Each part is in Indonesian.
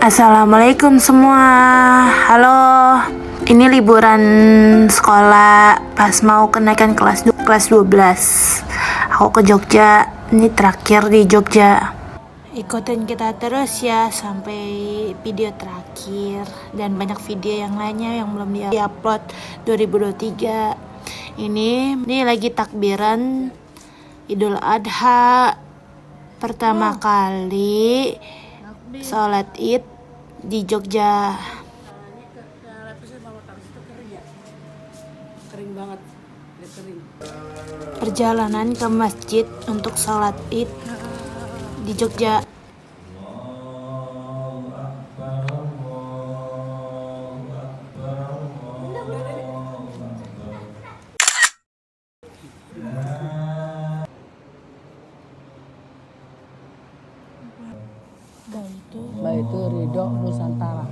Assalamualaikum semua. Halo. Ini liburan sekolah pas mau kenaikan kelas 12. Aku ke Jogja. Ini terakhir di Jogja. Ikutin kita terus ya sampai video terakhir dan banyak video yang lainnya yang belum di-upload 2023. Ini lagi takbiran Idul Adha pertama kali sholat Id di Jogja. Kering banget, kering. Perjalanan ke masjid untuk sholat Id di Jogja. Baitu Ridho Nusantara.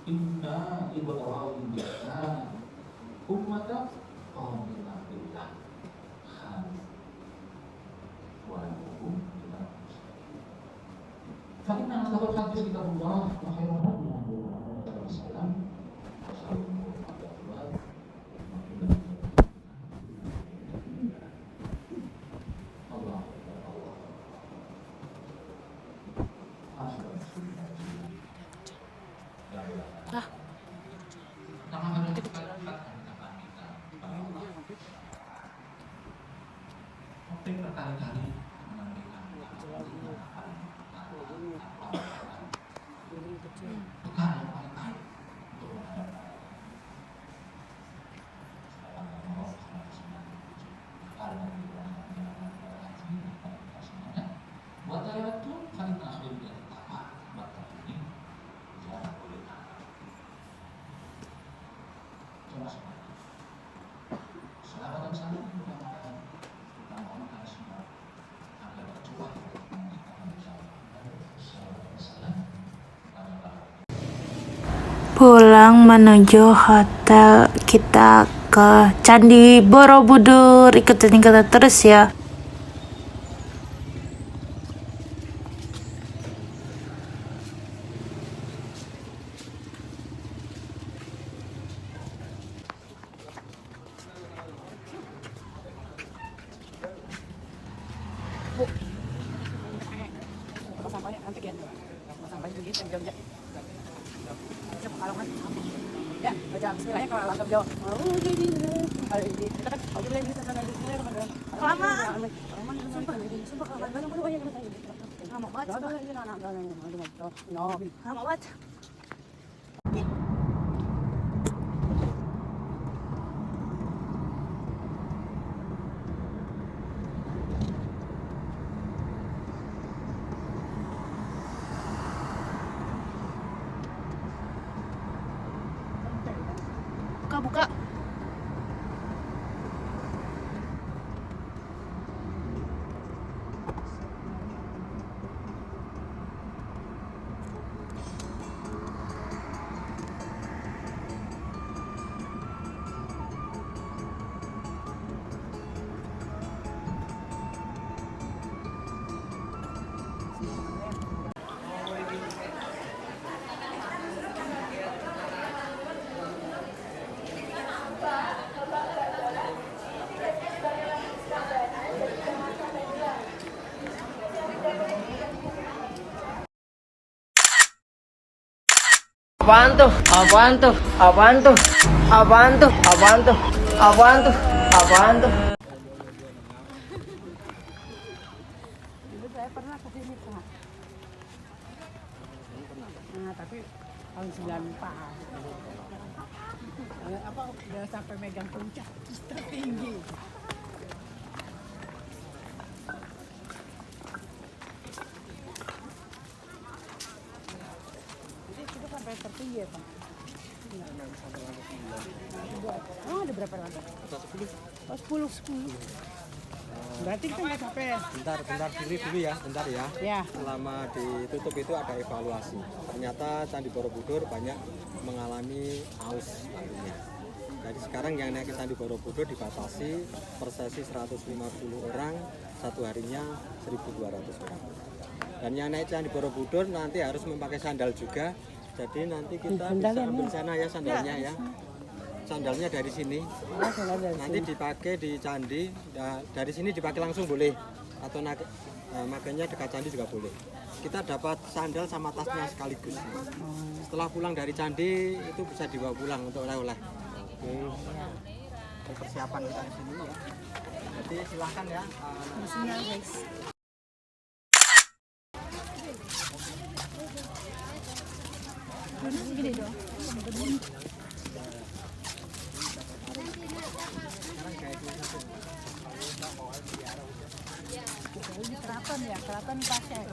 Inna ibrahim kana ummatan qanitan billah wa lakum fa inna asbabul hadis kitabullah wa khairul hadi Muhammad sallallahu berkali-kali menyampaikan bukan yang paling baik untuk buat saya itu kali akhir dan apa batal ini jangan boleh coba selamat dan salam mudah-mudahan kita mohonkan semua agar berjuang Pulang menuju hotel, kita ke Candi Borobudur. Ikutin kita terus ya. Sampai antigen. Sampai begitu Jogja. Ya, baca bismillahnya kalau langkap jauh. Lama banget. Buka. Apaan tuh? Apaan tuh? Apaan tuh? Apaan tuh? Apaan tuh? Apaan tuh? Apaan tuh? Dulu saya pernah ke sini Pak. Nah, tapi tahun 94. Apa udah sampai megang puncak tertinggi. Jadi itu sampai tertinggi ya Pak. Oh, ada berapa lantai? 10. Oh, 10. Berarti kita nggak sampai. Bentar diri dulu ya, bentar ya. Ya. Selama ditutup itu ada evaluasi. Ternyata Candi Borobudur banyak mengalami aus airnya. Jadi sekarang yang naik ke Candi Borobudur dibatasi per sesi 150 orang, satu harinya 1.200 orang. Dan yang naik Candi Borobudur nanti harus memakai sandal juga. Jadi nanti kita bisa ambil sana ya sandalnya ya. Sandalnya dari sini. Nanti dipakai di candi. Nah, dari sini dipakai langsung boleh. Atau makanya dekat candi juga boleh. Kita dapat sandal sama tasnya sekaligus. Setelah pulang dari candi itu bisa dibawa pulang untuk oleh-oleh. Oke. Ini persiapan kita di sini ya. Jadi silahkan ya. Keraton ya, keraton pakai.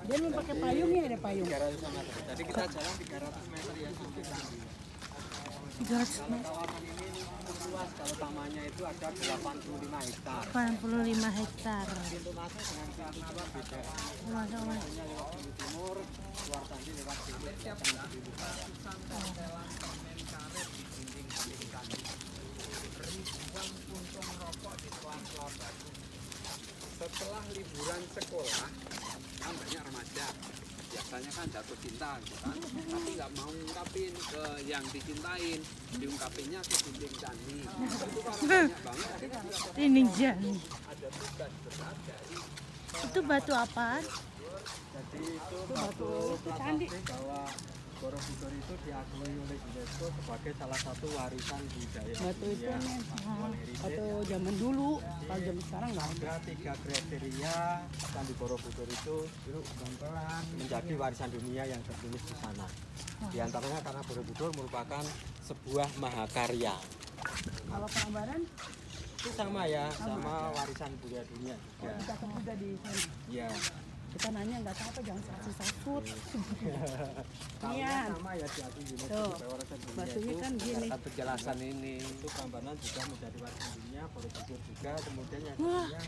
Dia mau pakai payung ya, ada payung. 300 meter. Jadi kita jalan 300 meter ya sampai candi. 300 meter. Luas kalau tamannya itu ada 85 hektar. 85 hektar. Pintu masuk dengan pintu dua beda. Masuk Mas. Masuknya lewat pintu timur, keluar candi lewat pintu tengah pintu barat. Setelah liburan sekolah kan banyak remaja biasanya kan jatuh cinta gitu kan, tapi nggak mau ngungkapin ke yang dicintain, diungkapinnya ke dinding candi. Itu kan banyak banget. Ini jani. Itu batu apaan? Jadi itu batu candi bahwa Borobudur itu diakui oleh UNESCO sebagai salah satu warisan budaya Batu itu dunia. nih, World Heritage. atau zaman dulu, kalau zaman sekarang nggak ada. Ada 3 kriteria Candi Borobudur itu menjadi warisan dunia yang tertulis di sana. Di antaranya karena Borobudur merupakan sebuah mahakarya. Kalau Prambanan Itu sama ya, sama warisan budaya dunia juga. dicatat juga di sana. Iya. Kita nanya nggak tahu apa, jangan sasut-sasut. Tahunnya Iya. sama ya diakui UNESCO Tuh, sebagai warisan dunia. batunya Itu kan gini. Akan penjelasan ini. itu Prambanan juga menjadi warisan dunia, Borobudur juga, kemudian yang ketiga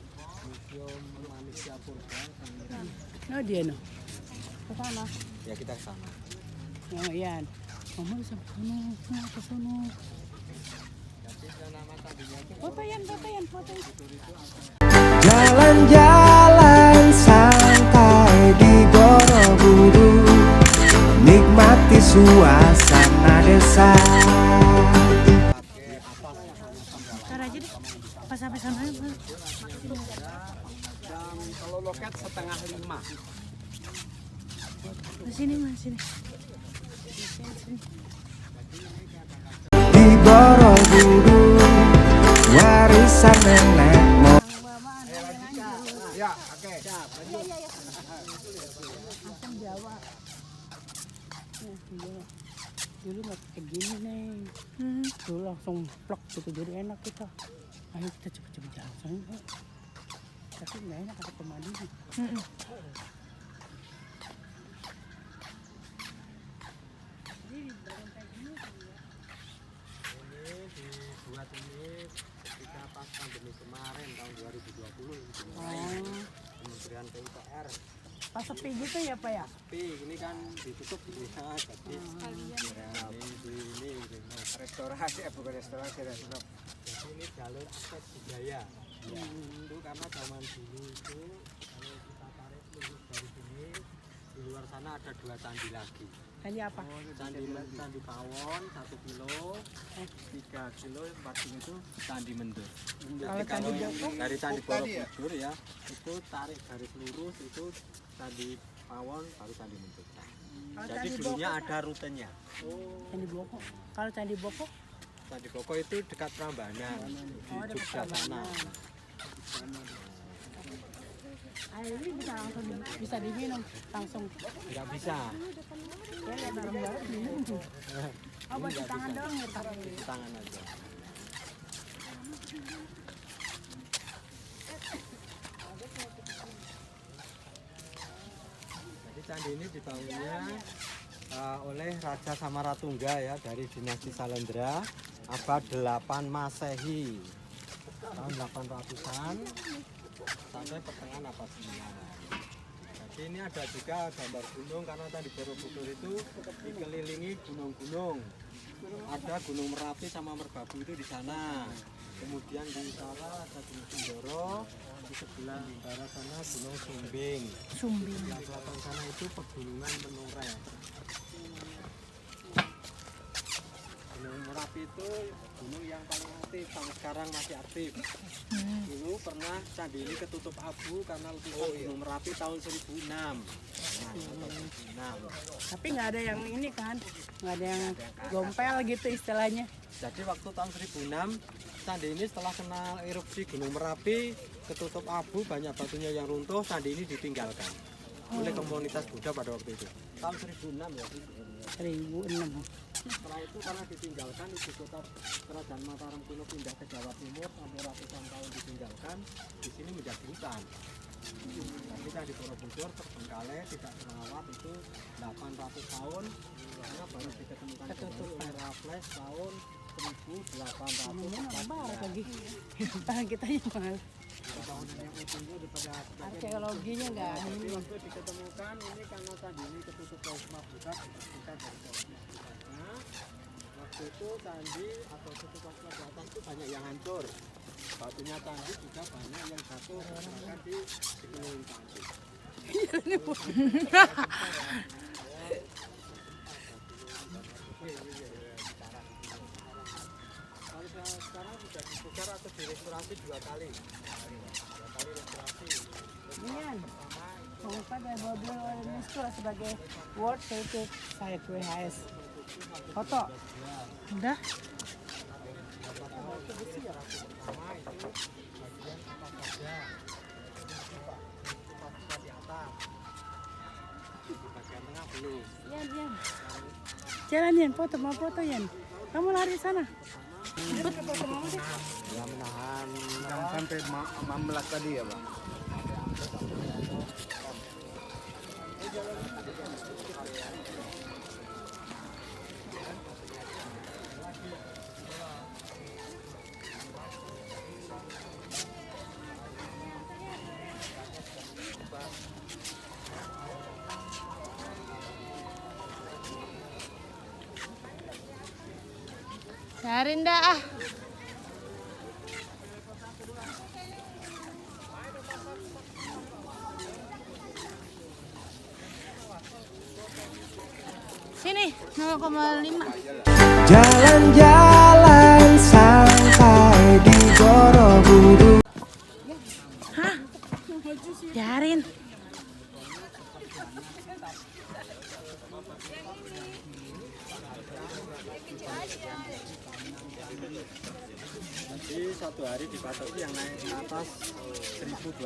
Museum Manusia Purba Sangiran. No dia no. Ke sana. Ya kita ke sana. Oh iya. Mama bisa ke sana, mau ke sana. Jadi nama candinya itu Fotoyan. Jalan-jalan santai di Borobudur, nikmati suasana desa. Ntar aja deh. Pas sampai sana aja. Dan kalau loket 4:30. Di sini Mas, sini. Di Borobudur, warisan nenek moyang. Asam Jawa. Iya. Dulu nggak kayak gini nih. Dulu langsung plok gitu, jadi enak kita. Ayo kita cepet-cepet jalan. Tapi nggak enak ada pemandinya. dibuat ini ketika pas pandemi kemarin tahun 2020 gitu. Kementerian PUPR. Pas sepi gitu ya Pak ya? Tapi ini kan ditutup gitu ya, jadi ya, ini restorasi, bukan restorasi. Jadi ini jalur akses budaya. Ya, itu karena zaman dulu itu kalau kita tarik lurus dari sini, di luar sana ada 2 candi lagi. Candi apa? Candi Pawon 1 kilo, 3 kilo, 4 kilo itu Candi Mendut. Kalau Candi Joko? Dari Candi Borobudur ya, itu tarik garis lurus itu Candi Pawon baru Candi Mendut. Kalau Jadi Candi dulunya Boko? ada rutenya. Candi Boko. Kalau Candi Boko? Candi Boko itu dekat Prambanan di Jogja sana. Air ini bisa diminum langsung. Nggak bisa, Ya lihat bareng-bareng minum tuh. Oh buat di tangan doang ya Pak? di tangan aja. Jadi candi ini dibangunnya oleh Raja Samaratungga ya dari dinasti Salendra abad 8 Masehi tahun 800-an sampai pertengahan abad 9. Jadi ini ada juga gambar gunung karena Candi Borobudur itu dikelilingi gunung-gunung. Ada Gunung Merapi sama Merbabu itu di sana. Kemudian di utara ada Gunung Sindoro, di sebelah barat sana Gunung Sumbing. Sumbing. Di selatan sana itu Pegunungan Menoreh. Gunung Merapi itu gunung yang paling aktif sampai sekarang masih aktif. Dulu pernah candi ini ketutup abu karena letusan Gunung Merapi tahun 1006. Tapi nggak ada yang ini kan? Nggak ada yang gompel gitu istilahnya. Jadi waktu tahun 1006 candi ini setelah kena erupsi Gunung Merapi ketutup abu, banyak batunya yang runtuh, candi ini ditinggalkan oleh komunitas Buddha pada waktu itu. Tahun 1006 ya. 1006. Setelah itu karena ditinggalkan ibu kota Kerajaan Mataram kuno pindah ke Jawa Timur sampai ratusan tahun ditinggalkan, di sini menjadi hutan. Tapi Candi Borobudur terbengkalai tidak terawat itu 800 tahun karena baru diketemukan kembali oleh Raffles tahun 1800. Barat lagi. Tangan kita yang mahal. Arkeologinya nggak Tapi ini. waktu diketemukan ini karena candi ini ketutup oleh semua buka dari Nah, waktu itu candi atau tutupan di atas itu banyak yang hancur. Batunya candi juga banyak yang jatuh bahkan di sekeliling candi. Kalau sekarang sudah dipugar atau direstorasi 2 kali. 2 kali restorasi. Nian. Lupa dari Borobudur UNESCO sebagai World Heritage Site WHS. Foto. Udah. Pertama itu bagian apa saja. Pas di atas. Di bagian tengah belum. Yan. Jalan Yan, foto mau foto Yan. Kamu lari sana. Ya menahan Sampai 16 tadi ya Bang. Cariin dah. Sini 0,5. Jalan-jalan santai di Borobudur. Hah? Biarin. Jadi satu hari dibatasi yang naik ke atas 1.200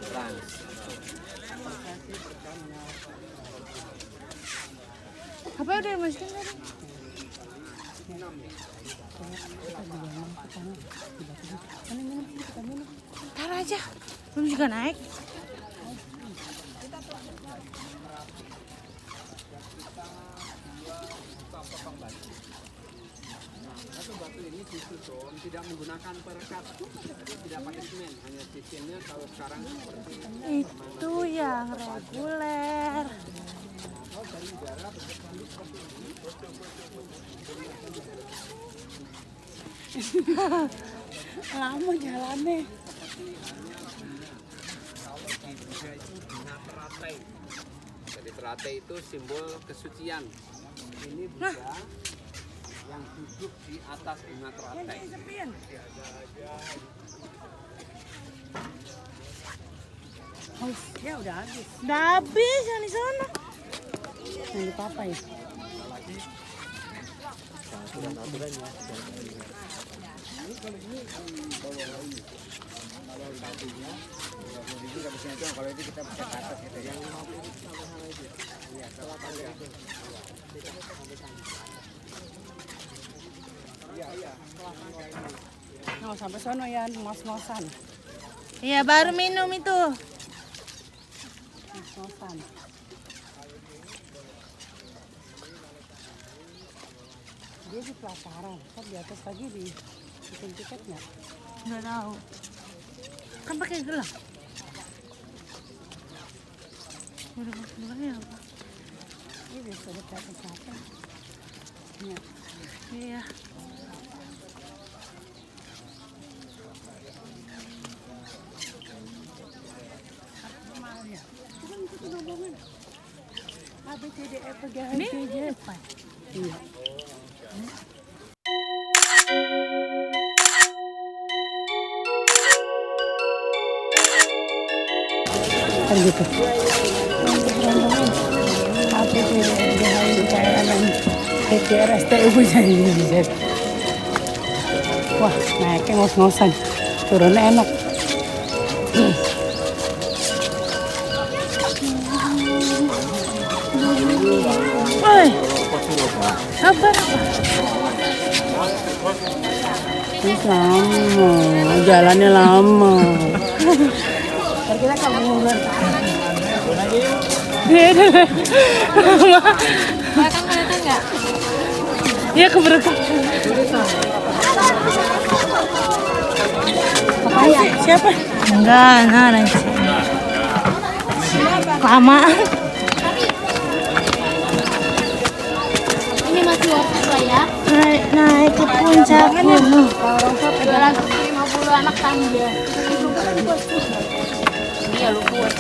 trans. Apa udah masukin tadi? Ntar aja, belum juga naik. Batu ini disusun tidak menggunakan perekat, jadi tidak pakai semen, hanya sistemnya kalau sekarang seperti Itu yang reguler. Lama jalannya. kalau di Jogja itu bina teratai. Jadi Teratai itu simbol kesucian. Ini Buddha yang duduk di atas bunga teratai. Ya udah habis. Udah habis yang di sana. Yang di papa ya. Kalau itu kita bisa ke atas gitu ya. Mau sampai sono ya, ngos-ngosan. Iya, baru minum itu. Ngos-ngosan. Dia di pelataran, kan di atas lagi di tiketnya. Nggak tahu. Kan pakai gelang. Udah pakai gelangnya apa? Ini biasa ada ke atas apa? Ya. Iya. A, B, C, D, E, F, G, H, Ini I, J, K. di depan. Iya. Kan gitu. A, B, C, D, E, F, G, H, I, J, K, L, M, N, P, Q, R, S, T, U, V, W, X, Y, Z. Wah, naiknya ngos-ngosan. Turunnya enak. Woi. Sabar. Ini lama, jalannya lama. Ntar kita kamu bulan Belakang kelihatan nggak? Iya, ke belakang. Siapa? Enggak, nanti. Lama. Ini masih waktu ya. Naik ke puncak gunung. 350 anak tangga. Iya lu buat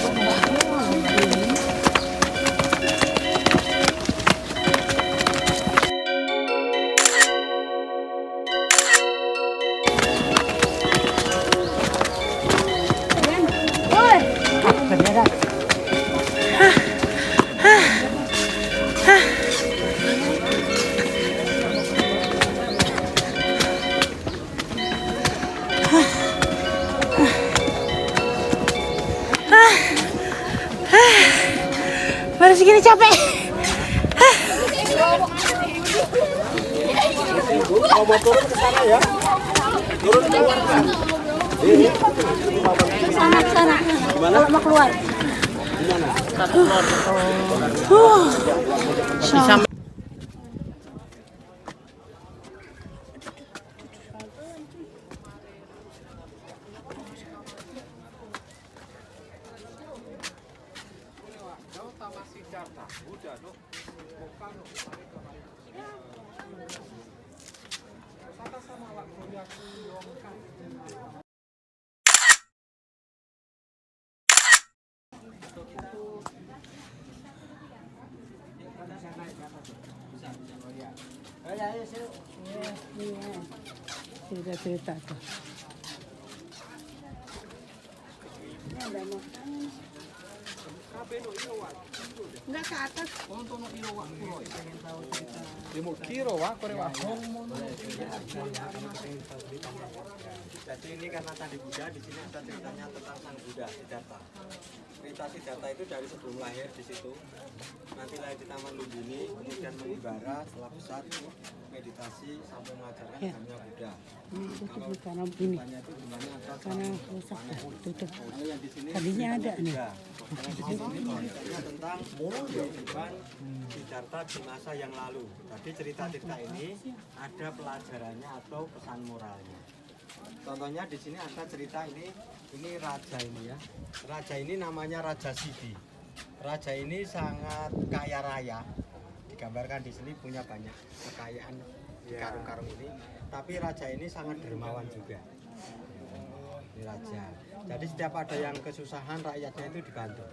Baru segini capek. Mau turun ke sana ya? Turun ke sana sana. Gimana? Mau keluar. Gimana? cerita tuh. Enggak ke atas. Jadi ini karena tadi Buddha, di sini ada ceritanya tentang sang Buddha Siddhartha. Cerita Siddhartha itu dari sebelum lahir di situ, nanti lahir di Taman Lumbini, kemudian mengembara setelah besar meditasi sampai mengajarkan hanya Buddha. Tutup karena ini. Bukannya itu jumlahnya ada Karena rusak tutup. Kalau yang di sini Tadinya ada nih. Karena di sini ceritanya tentang kehidupan Siddhartha di masa yang lalu. Jadi cerita-cerita ini ada pelajarannya atau pesan moralnya. Contohnya di sini ada cerita ini raja ini ya. Raja ini namanya Raja Siddhi. Raja ini sangat kaya raya. Digambarkan di sini punya banyak kekayaan di karung-karung ini. Tapi raja ini sangat dermawan juga. Ini raja. Jadi setiap ada yang kesusahan rakyatnya itu dibantu.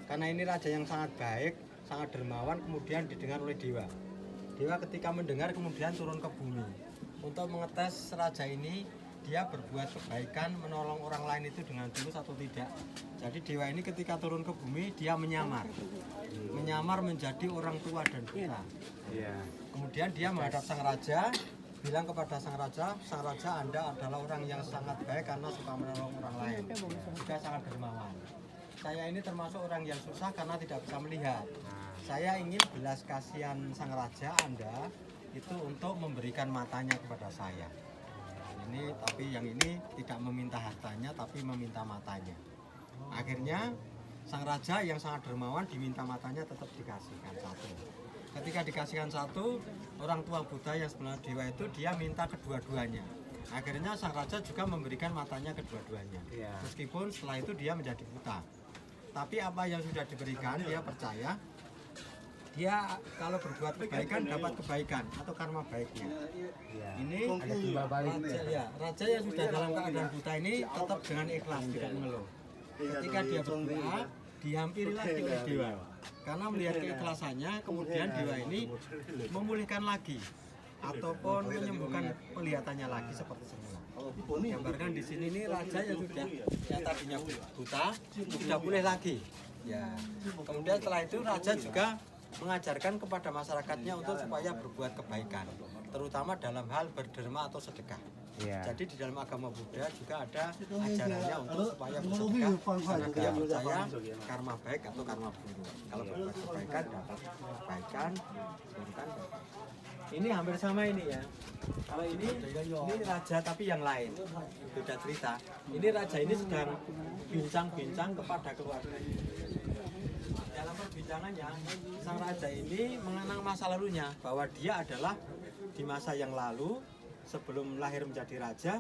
Karena ini raja yang sangat baik, sangat dermawan, kemudian didengar oleh dewa. Dewa ketika mendengar kemudian turun ke bumi untuk mengetes raja ini, dia berbuat kebaikan, menolong orang lain itu dengan tulus atau tidak. Jadi dewa ini ketika turun ke bumi, dia menyamar menjadi orang tua dan buta. Kemudian dia menghadap sang raja, bilang kepada sang raja, Anda adalah orang yang sangat baik karena suka menolong orang lain, juga sangat dermawan. Saya ini termasuk orang yang susah karena tidak bisa melihat. Saya ingin belas kasihan sang raja Anda itu untuk memberikan matanya kepada saya. Tapi yang ini tidak meminta hartanya, tapi meminta matanya. Akhirnya sang raja yang sangat dermawan diminta matanya, tetap dikasihkan satu. Ketika dikasihkan satu, orang tua Buddha yang sebenarnya dewa itu dia minta kedua-duanya. Akhirnya sang raja juga memberikan matanya kedua-duanya. Meskipun setelah itu dia menjadi buta. Tapi apa yang sudah diberikan, dia percaya dia kalau berbuat kebaikan dapat kebaikan atau karma baiknya. Ini raja yang sudah dalam keadaan buta ini tetap dengan ikhlas, tidak mengeluh. Ketika dia berdoa, dihampiri lagi oleh dewa. Karena melihat keikhlasannya, kemudian dewa ini memulihkan lagi ataupun menyembuhkan penglihatannya lagi seperti semula. Gambarkan di sini ini raja yang tadinya buta sudah boleh lagi. Kemudian setelah itu raja juga mengajarkan kepada masyarakatnya untuk supaya berbuat kebaikan, terutama dalam hal berderma atau sedekah. Jadi di dalam agama Buddha juga ada ajarannya untuk supaya bersedekah, karena dia percaya karma baik atau karma buruk. Kalau berbuat kebaikan dapat kebaikan, keburukan dapat. Ini hampir sama ini ya. Kalau ini raja tapi yang lain, beda cerita. Ini raja ini sedang bincang-bincang kepada keluarga. Dalam perbincangannya, sang raja ini mengenang masa lalunya, bahwa dia adalah di masa yang lalu sebelum lahir menjadi raja,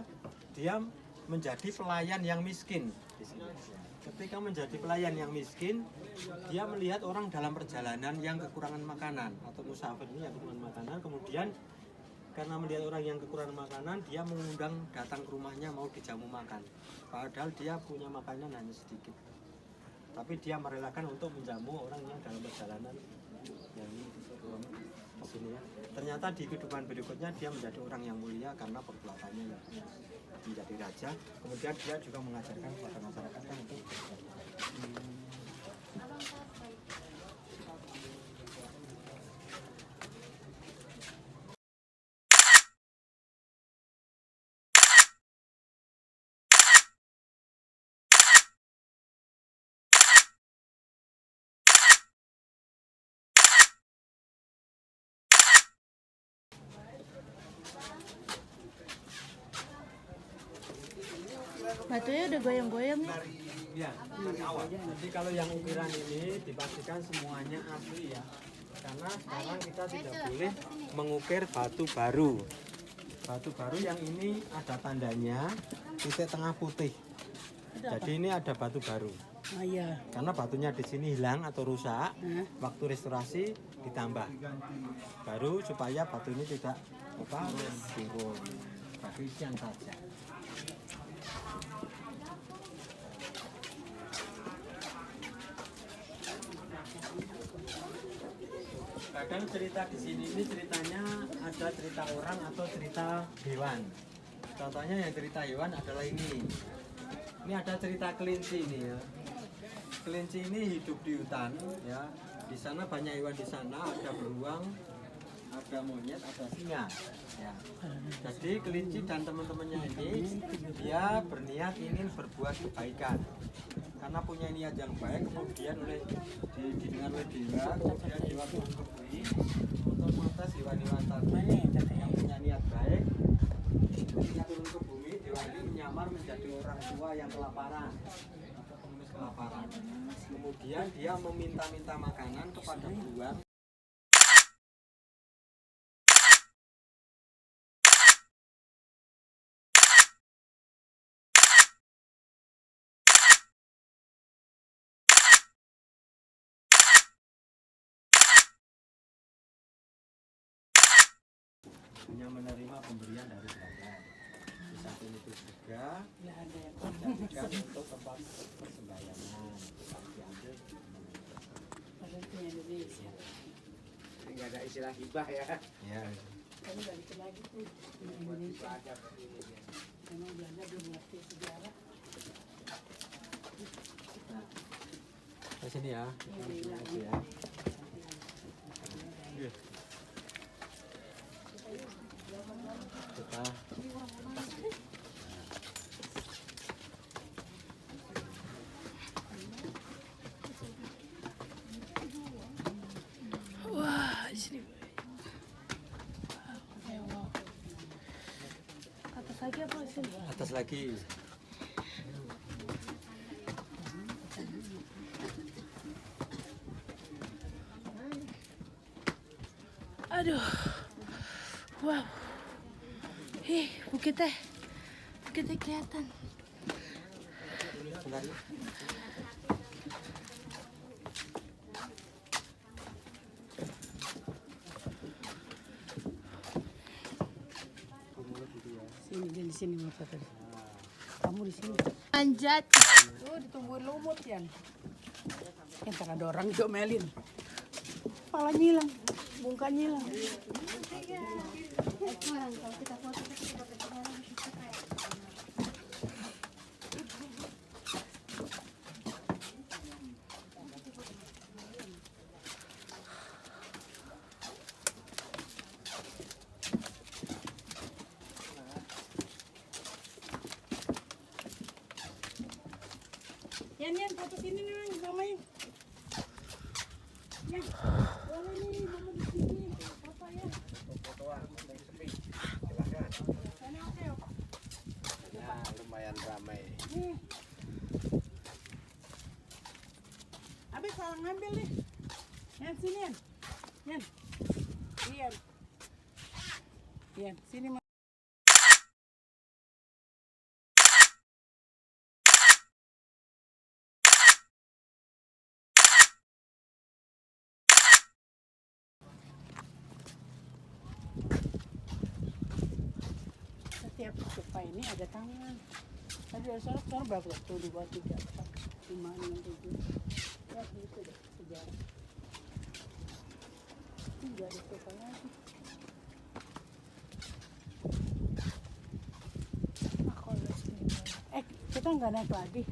dia menjadi pelayan yang miskin. Ketika menjadi pelayan yang miskin, dia melihat orang dalam perjalanan yang kekurangan makanan atau musafir ini yang kekurangan makanan. Kemudian karena melihat orang yang kekurangan makanan, dia mengundang datang ke rumahnya mau dijamu makan. Padahal dia punya makanan hanya sedikit. Tapi dia merelakan untuk menjamu orang yang dalam perjalanan yang di sini ya. Ternyata di kehidupan berikutnya dia menjadi orang yang mulia karena perbuatannya menjadi raja. Kemudian dia juga mengajarkan kepada masyarakat untuk Batunya udah goyang-goyang nih. Ya, dari awal. Jadi kalau yang ukiran ini dipastikan semuanya asli ya. Karena sekarang kita tidak boleh mengukir batu baru. Batu baru yang ini ada tandanya titik tengah putih. Jadi ini ada batu baru. Karena batunya di sini hilang atau rusak, waktu restorasi ditambah baru supaya batu ini tidak turun. Batu isian saja. Kadang cerita di sini ini ceritanya ada cerita orang atau cerita hewan. Contohnya yang cerita hewan adalah ini. Ini ada cerita kelinci ini ya. Kelinci ini hidup di hutan ya. Di sana banyak hewan, di sana ada beruang, ada monyet, ada singa. Ya. Jadi kelinci dan teman-temannya ini dia berniat ingin berbuat kebaikan. Karena punya niat yang baik, kemudian didengar oleh dewa, kemudian dewa turun ke bumi untuk mengetes hewan-hewan tadi yang punya niat baik. Ketika turun ke bumi, dewa ini menyamar menjadi orang tua yang kelaparan atau pengemis kelaparan. Kemudian dia meminta-minta makanan kepada beruang. Hanya menerima pemberian dari Tuhan. Di samping itu juga dijadikan untuk tempat persembahyangan. Diambil Nggak ada istilah hibah ya. Ya. Kami balik lagi tuh di Indonesia. Memang Belanda belum ngerti sejarah. Ke sini ya. Ya. Kita Wah, di sini. Atas lagi apa sini? atas lagi. Aduh. Wow. Bukitnya. Bukitnya kelihatan. Bentar. Sini dia di sini mata tadi. Kamu di sini. Anjat. Tuh ditungguin lumut Yan. Ntar ada orang diomelin. Kepala nyilang, bungka nyilang. Yan, foto sini nih, mamain. Yan, boleh nih, mama di sini. Apa ya? Sana oke. Ya, lumayan ramai. Nih. Abis salah ngambil nih. Yan, sini Yan. Yan. Yan. Yan, sini Ma. Setiap tupai ini ada tangan. Tadi dari sana berapa? 1, 2, 3, 4, 5, 6, 7. Ya gitu deh sejarah. Tidak ada tupai lagi. Kita nggak naik lagi.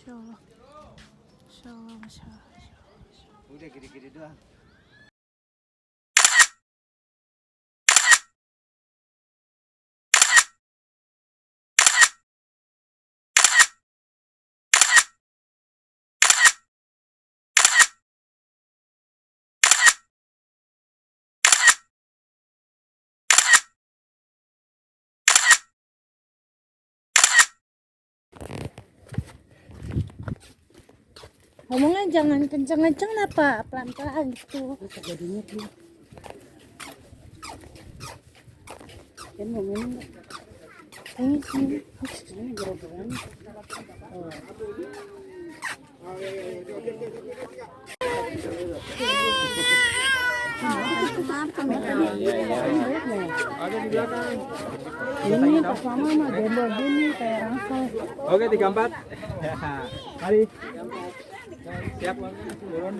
Masya Allah. Masya Allah, Masya Allah. Udah gini-gini doang. Ngomongnya jangan kenceng-kenceng apa, pelan-pelan gitu. Jadinya tuh. Kan mau minum nggak? Ini sini. Ini gerobaknya. Oh. Ada di belakang. Ini pas mama mah gembel gini kayak ransel. Oke, 34. Mari. Siap. Turun.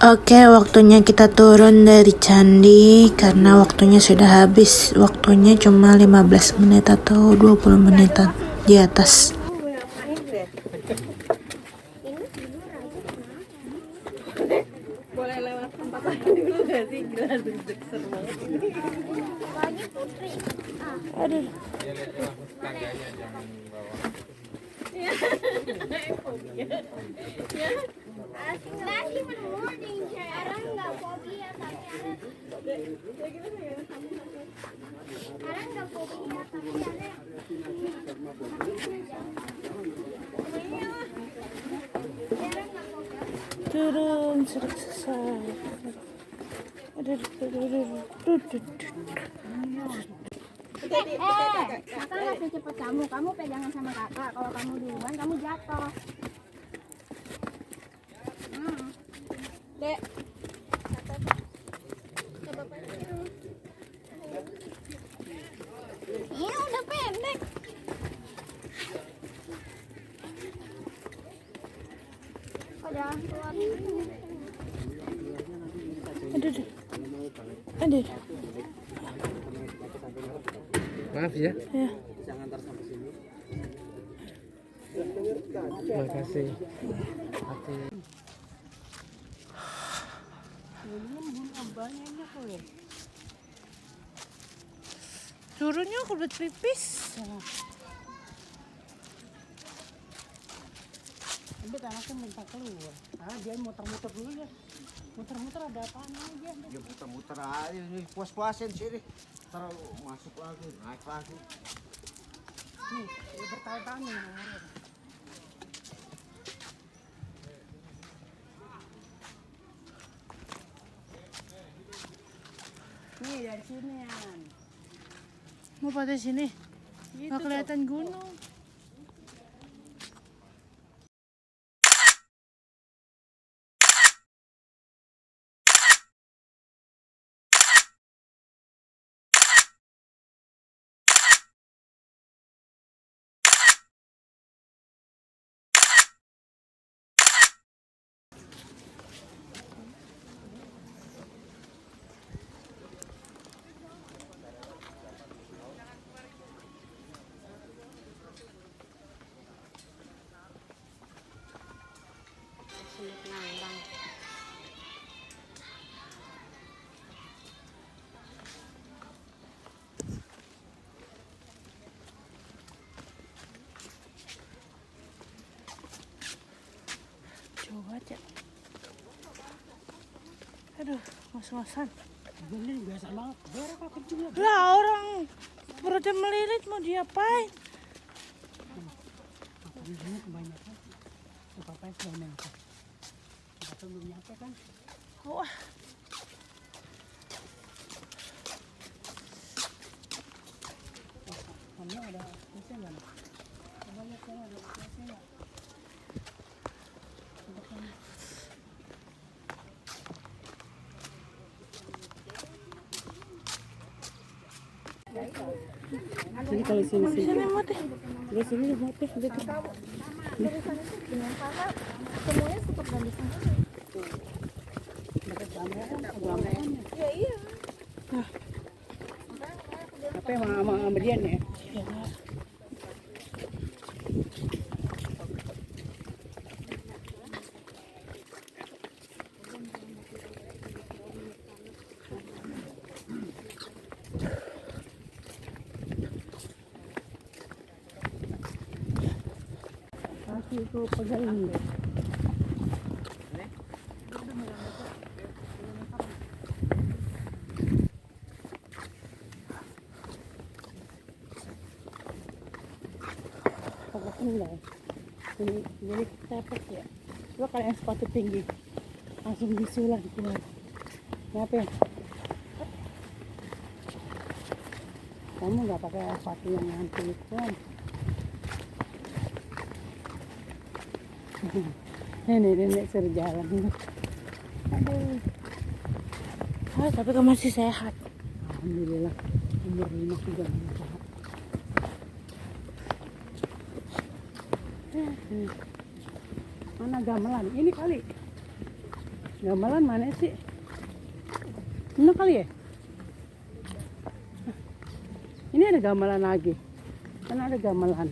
Oke, waktunya kita turun dari candi karena waktunya sudah habis. Waktunya cuma 15 menit atau 20 menitan di atas. Boleh lewat tempat lain dulu gak sih? Gila, deg-deg seru banget. Lagi Putri. Aduh. Lagi morning, sekarang nggak fobia tapi ada. Sekarang nggak fobia tapi ada. Sekarang nggak fobia. Turun, sudah selesai. Kakak nggak secepat kamu. Kamu pegangan sama kakak. Kalau kamu duluan, kamu jatuh. Dek. Ini udah pendek. Kok jalan keluar? Aduh. Maaf ya. Ya. Jangan antar sampai sini. Terima kasih. Hati. Turunnya kulit pipis. Tapi anaknya minta keluar. Dia muter-muter dulu ya. Muter-muter ada apaan aja. Ya muter-muter aja ini puas-puasin sini. Ntar masuk lagi, naik lagi. Nih, dia bertanya-tanya nih nomornya. Nih dari sini An. Mau pada sini? Gitu Nggak kelihatan gunung. Coba aja. Aduh, ngos-ngosan. Ini biasa banget. Berak kalau kecil ya. Lah orang perutnya melilit mau diapain? Di sini kebanyakan. Papa sudah nyampe. Papa belum nyampe kan? Wah. Kamu ada mesin nggak? Coba lihat sana ada mesin nggak? Sini kalau sini Sini mati. Di sini mati gitu. Dengan karena semuanya super dari sana. Dapat gambaran. Ya iya. Apa sama dia nih? Kaki itu pegang deh. Pokoknya jadi tepek ya. Coba kalian sepatu tinggi, langsung bisulah keluar. Kenapa ya? Kamu nggak pakai sepatu yang anti kan? Nenek suruh jalan. Aduh. Tapi kamu masih sehat. Alhamdulillah. Umur 5 juga masih sehat. Mana gamelan? Ini kali. Gamelan mana sih? Ini kali ya? Ini ada gamelan lagi. Kan ada gamelan.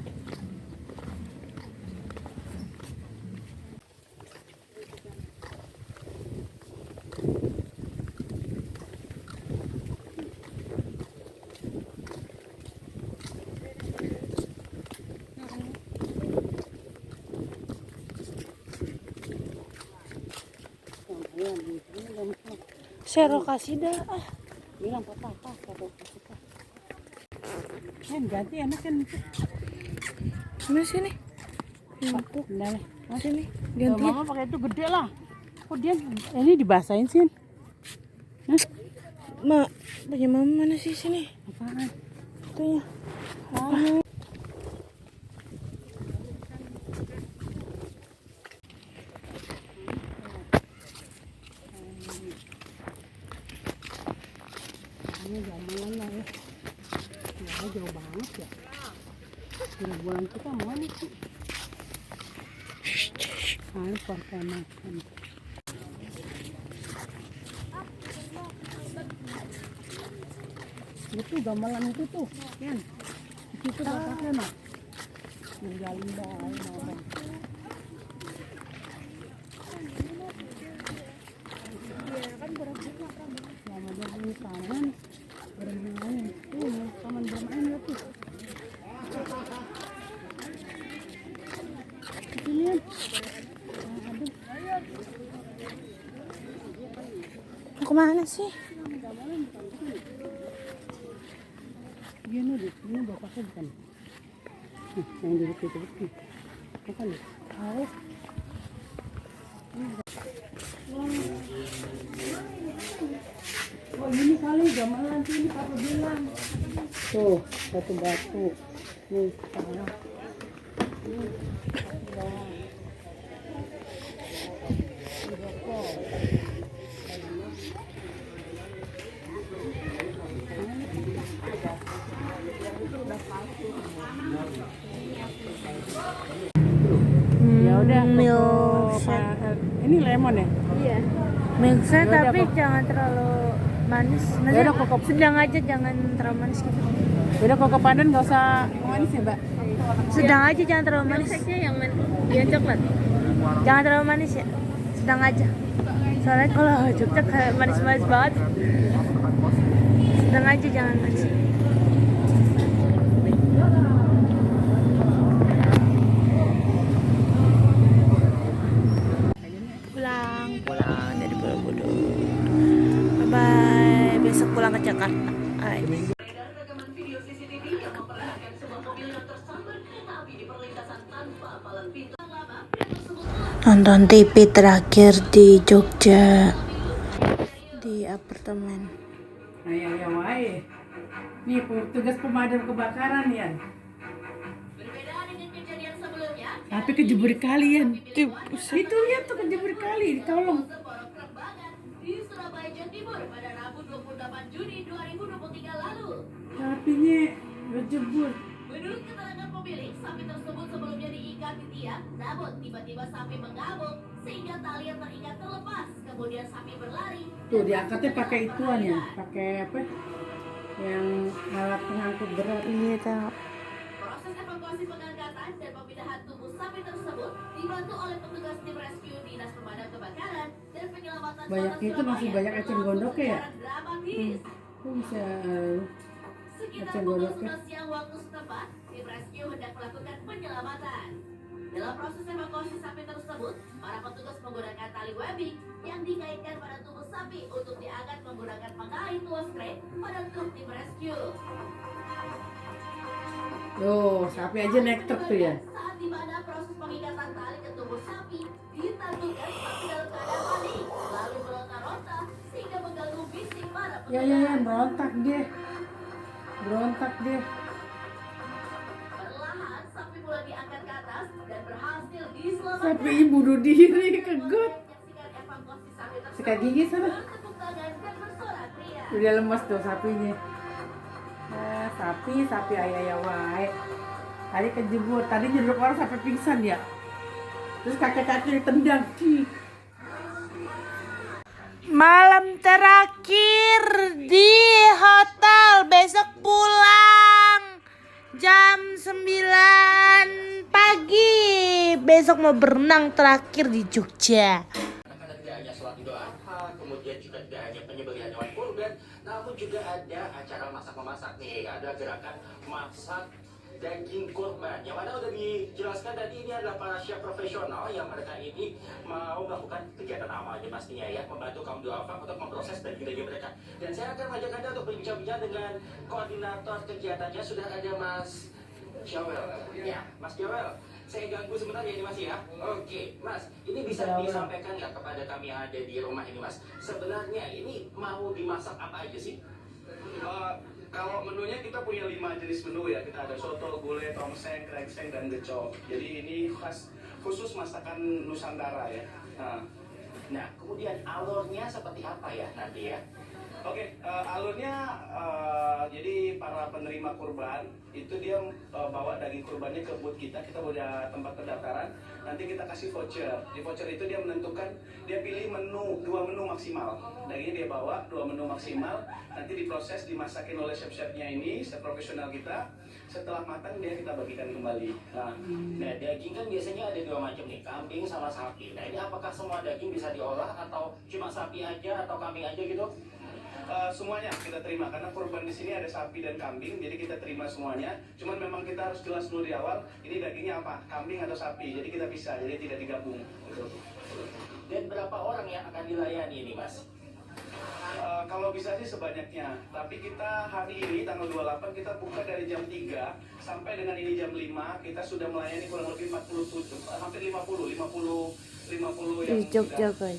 Serokasi dah. Bilang patah. Ganti enak kan. Mana sini? Udah lah. Sini. Ganti. Ganti. Mama pakai itu gede lah. Kok dia ini dibasahin sih? Mak, punya mama mana sih sini? Apaan? Itunya. Ini gamelan lah ya. Ya jauh banget ya. Bulan kita mana sih? Ini pertama. Itu gamelan itu tuh, kan? Itu bapaknya mah. Ninggalin bayi orang. Selama dia beli tangan, bermain. Taman bermain ya tuh. Ini. Mau kemana sih? Gini deh, ini bapaknya bukan. Yang duduk itu bukan. Bukan deh. Tahu. Oh ini kali gamelan tuh ini papa bilang. Tuh batu-batu. Nih tanah. Ya udah ini lemon ya? Iya. Milkshake Yaudah, tapi kok. jangan terlalu manis. Nanti Yaudah, kok. sedang aja, jangan terlalu manis gitu. Udah kok ke pandan nggak usah manis ya mbak? Sedang aja, jangan terlalu manis. Milkshake-nya yang dia coklat. Jangan terlalu manis ya. Sedang aja. Soalnya kalau Jogja kayak manis-manis banget. Sedang aja, jangan manis. Pulang dari Borobudur. Bye bye. Besok pulang ke Jakarta. Hai. Nonton TV terakhir di Jogja di apartemen. Ya wae. Nih petugas pemadam kebakaran ya. Tapi kejebur kalian. Itu lihat tuh kejebur kali, ditolong. Di Surabaya, Jawa Timur pada Rabu 28 Juni 2023 lalu. Sapinya kejebur. Menurut keterangan pemilik, sapi tersebut sebelumnya diikat di tiang, namun tiba-tiba sapi mengamuk sehingga tali yang terikat terlepas. Kemudian sapi berlari. Tuh diangkatnya pakai ituan ya, pakai apa? Yang alat pengangkut berat. Iya tahu. Proses evakuasi pengangkatan dan pemindahan tubuh sapi tersebut dibantu oleh petugas tim rescue Dinas Pemadam Kebakaran dan Penyelamatan Banyak Kota itu masih Surabaya banyak eceng gondoknya ya? secara dramatis. Kok bisa Sekitar eceng pukul gondoknya? 11 siang waktu setempat, tim rescue hendak melakukan penyelamatan. Dalam proses evakuasi sapi tersebut, para petugas menggunakan tali webbing yang dikaitkan pada tubuh sapi untuk diangkat menggunakan pengait luas kren pada truk tim rescue. Loh, sapi aja naik truk tuh ya. Saat di mana proses pengikatan tali ke tubuh sapi ditangguhkan sapi dalam keadaan panik, lalu meronta-ronta sehingga mengganggu bising para Ya, berontak dia. Berontak dia. Perlahan sapi mulai diangkat ke atas dan berhasil diselamatkan. Sapi bunuh diri, kegut. Menyaksikan evakuasi sapi tersebut, Sikat gigi sana. bertepuk tangan dan bersorak ria. Udah lemas tuh sapinya. Sapi ayah wae. Tadi kejebur, tadi nyeruduk orang sampai pingsan ya. Terus kakek-kakek ditendang. Malam terakhir di hotel, besok pulang jam 9 pagi. Besok mau berenang terakhir di Jogja. Karena tidak hanya sholat Idul Adha, kemudian juga tidak hanya penyembelihan hewan kurban, namun juga ada acara masak-memasak nih. Ada gerakan masak daging kurban yang mana udah dijelaskan tadi, ini adalah para chef profesional yang mereka ini mau melakukan kegiatan amalnya pastinya ya, membantu kaum duafa untuk memproses daging-daging mereka. Dan saya akan mengajak Anda untuk berbincang-bincang dengan koordinator kegiatannya. Sudah ada Mas Jawel. Ya, Mas Jawel. Saya ganggu sebentar ya ini Mas ya. Oke, Mas, ini bisa disampaikan nggak kepada kami yang ada di rumah ini Mas? Sebenarnya ini mau dimasak apa aja sih? Kalau menunya kita punya 5 jenis menu ya. Kita ada soto, gulai, tongseng, krengseng, dan gecok. Jadi ini khusus masakan Nusantara ya. Nah, kemudian alurnya seperti apa ya nanti ya? Oke, alurnya jadi para penerima kurban itu dia bawa daging kurbannya ke booth kita punya tempat pendaftaran. Nanti kita kasih voucher. Di voucher itu dia menentukan, dia pilih menu 2 menu maksimal. Dagingnya dia bawa 2 menu maksimal. Nanti diproses, dimasakin oleh chef-chefnya ini, chef profesional kita. Setelah matang dia kita bagikan kembali. Nah, daging kan biasanya ada 2 macam nih, kambing sama sapi. Nah, ini apakah semua daging bisa diolah atau cuma sapi aja atau kambing aja gitu? Semuanya kita terima karena kurban di sini ada sapi dan kambing, jadi kita terima semuanya. Cuman memang kita harus jelas dulu di awal ini dagingnya apa, kambing atau sapi. Jadi kita bisa, jadi tidak digabung. Dan berapa orang yang akan dilayani ini, Mas? Kalau bisa sih sebanyaknya. Tapi kita hari ini tanggal 28 kita buka dari jam 3 sampai dengan ini jam 5 kita sudah melayani kurang lebih 47, hampir 50 yang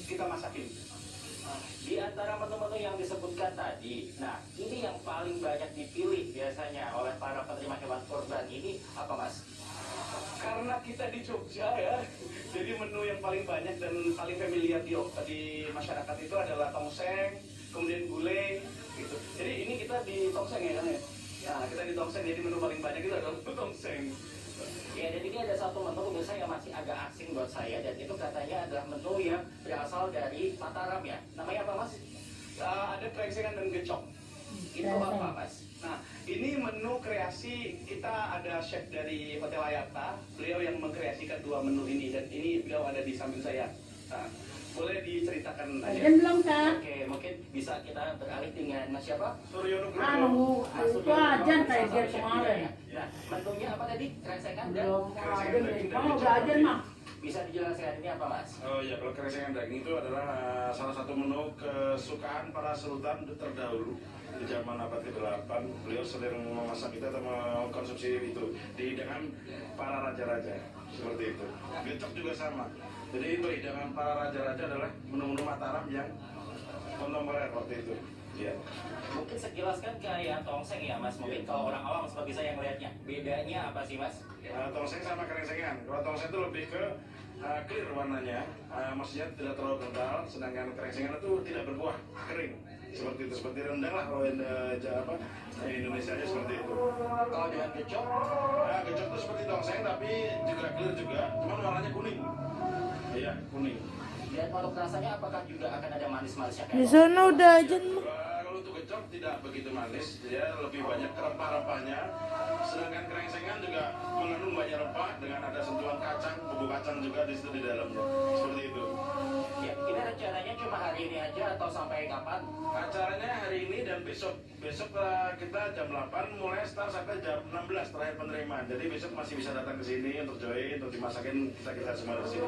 kita masakin. Di antara menu-menu yang disebutkan tadi, nah ini yang paling banyak dipilih biasanya oleh para penerima hewan kurban ini apa Mas? Karena kita di Jogja ya, jadi menu yang paling banyak dan paling familiar di masyarakat itu adalah tongseng, kemudian gulai, gitu. Jadi ini kita di tongseng ya kan ya? Nah kita di tongseng, jadi menu paling banyak itu adalah tongseng. Ya, dan ini ada satu menu pemirsa yang masih agak asing buat saya, dan itu katanya adalah menu yang berasal dari Mataram ya. Namanya apa Mas? Ada krengsengan dan gecok. Itu apa Mas? Nah, ini menu kreasi kita, ada chef dari Hotel Ayata, beliau yang mengkreasikan 2 menu ini, dan ini beliau ada di samping saya. Nah, boleh diceritakan aja. Belum kan? Oke, mungkin bisa kita beralih dengan Mas siapa? Suryo Nugroho. Itu aja kayak dia kemarin. Nah, menunya apa tadi? Krengsengan dan Ajen nih, kamu udah ajen mah. bisa dijelaskan ini apa Mas? Oh ya, kalau krengsengan daging itu adalah salah satu menu kesukaan para sultan terdahulu di zaman abad ke-8. Beliau sering memasak itu atau mengkonsumsi itu di hidangan para raja-raja seperti itu. Gecok juga sama. Jadi itu hidangan para raja-raja adalah menu-menu Mataram yang kontemporer waktu itu. Ya. Mungkin sekilas kan kayak tongseng ya Mas, mungkin kalau orang awam seperti saya melihatnya, bedanya apa sih Mas? Tongseng sama krengsengan. Kalau tongseng itu lebih ke clear warnanya, maksudnya tidak terlalu kental, sedangkan krengsengan itu tidak berkuah, kering. Seperti itu, seperti rendang lah kalau Indonesia nya seperti itu. Kalau dengan gecok? Gecok itu seperti tongseng tapi juga clear juga, cuman warnanya kuning. Iya, kuning. Dan untuk rasanya apakah juga akan ada manis-manisnya? Di sana udah aja. Kalau untuk gecok tidak begitu manis, dia lebih banyak rempah-rempahnya. Sedangkan krengsengan juga mengandung banyak rempah dengan ada sentuhan kacang, bumbu kacang juga di situ di dalamnya. Seperti itu. Ya, ini rencananya cuma hari ini aja atau sampai kapan? Acaranya hari ini dan besok. Besok kita jam 8 mulai start sampai jam 16 terakhir penerimaan. Jadi besok masih bisa datang ke sini untuk join, untuk dimasakin kita semua di sini.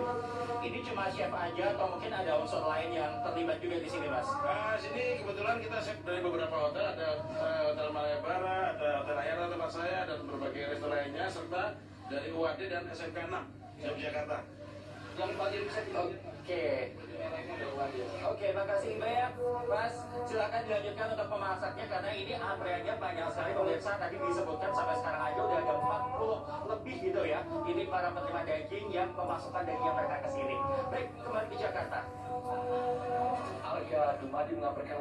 Ini cuma chef aja atau mungkin ada unsur lain yang terlibat juga di sini, Mas? Sini kebetulan kita chef dari beberapa hotel, ada Hotel Malaya Bara, ada Hotel Ayala tempat saya, dan berbagai restoran lainnya, serta dari UAD dan SMK 6 Yogyakarta. Yang bagian bisa Oke, makasih banyak Mas. Silakan dilanjutkan untuk memasaknya karena ini antreannya panjang sekali pemirsa. Tadi disebutkan sampai sekarang aja udah ada 40 lebih gitu ya. Ini para penerima daging yang memasukkan dagingnya mereka ke sini. Baik, kembali ke Jakarta. Alia Dumadi mengabarkan